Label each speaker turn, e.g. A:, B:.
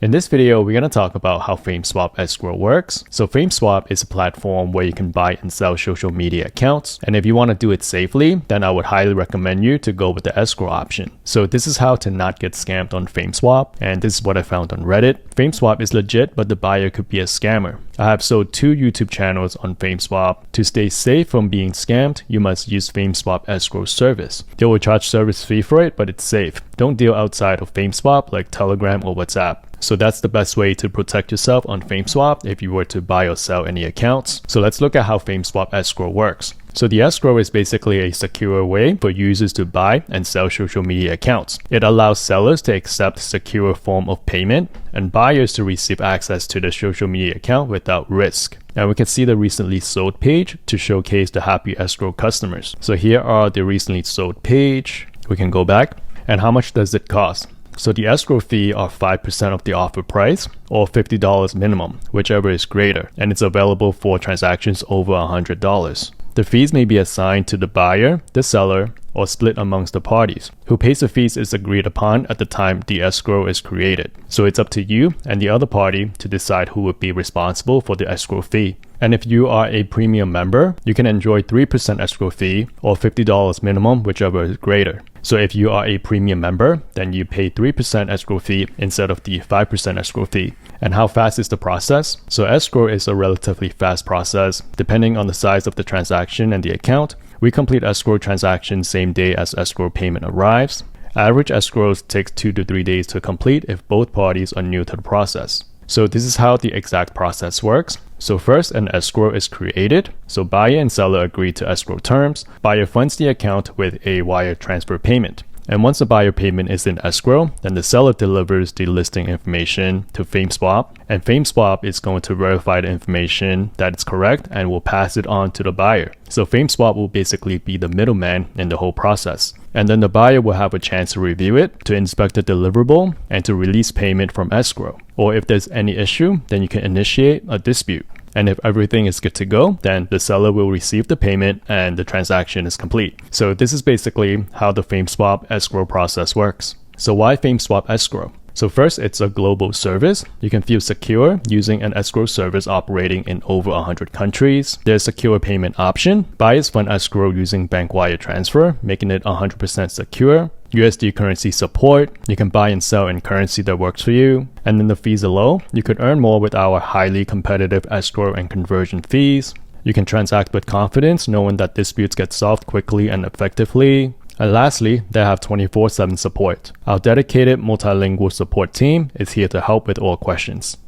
A: In this video, we're going to talk about how Fameswap Escrow works. So Fameswap is a platform where you can buy and sell social media accounts. And if you want to do it safely, then I would highly recommend you to go with the escrow option. So this is how to not get scammed on Fameswap. And this is what I found on Reddit. Fameswap is legit, but the buyer could be a scammer. I have sold 2 YouTube channels on Fameswap. To stay safe from being scammed, you must use Fameswap Escrow service. They will charge service fee for it, but it's safe. Don't deal outside of Fameswap like Telegram or WhatsApp. So that's the best way to protect yourself on Fameswap if you were to buy or sell any accounts. So let's look at how Fameswap Escrow works. So the escrow is basically a secure way for users to buy and sell social media accounts. It allows sellers to accept a secure form of payment and buyers to receive access to the social media account without risk. And we can see the recently sold page to showcase the happy escrow customers. So here are the recently sold page. We can go back. And how much does it cost? So the escrow fee are 5% of the offer price or $50 minimum, whichever is greater, and it's available for transactions over $100. The fees may be assigned to the buyer, the seller, or split amongst the parties. Who pays the fees is agreed upon at the time the escrow is created. So it's up to you and the other party to decide who would be responsible for the escrow fee. And if you are a premium member, you can enjoy 3% escrow fee or $50 minimum, whichever is greater. So if you are a premium member, then you pay 3% escrow fee instead of the 5% escrow fee. And how fast is the process? So escrow is a relatively fast process, depending on the size of the transaction and the account. We complete escrow transactions same day as escrow payment arrives. Average escrows takes 2 to 3 days to complete if both parties are new to the process. So this is how the exact process works. So first, an escrow is created. So buyer and seller agree to escrow terms. Buyer funds the account with a wire transfer payment. And once the buyer payment is in escrow, then the seller delivers the listing information to Fameswap, and Fameswap is going to verify the information that it's correct and will pass it on to the buyer. So Fameswap will basically be the middleman in the whole process. And then the buyer will have a chance to review it, to inspect the deliverable, and to release payment from escrow. Or if there's any issue, then you can initiate a dispute. And if everything is good to go, then the seller will receive the payment and the transaction is complete. So this is basically how the Fameswap escrow process works. So why Fameswap Escrow? So first, it's a global service. You can feel secure using an escrow service operating in over 100 countries. There's a secure payment option. Buyers fund escrow using bank wire transfer, making it 100% secure. USD currency support. You can buy and sell in currency that works for you. And then the fees are low. You could earn more with our highly competitive escrow and conversion fees. You can transact with confidence, knowing that disputes get solved quickly and effectively. And lastly, they have 24/7 support. Our dedicated multilingual support team is here to help with all questions.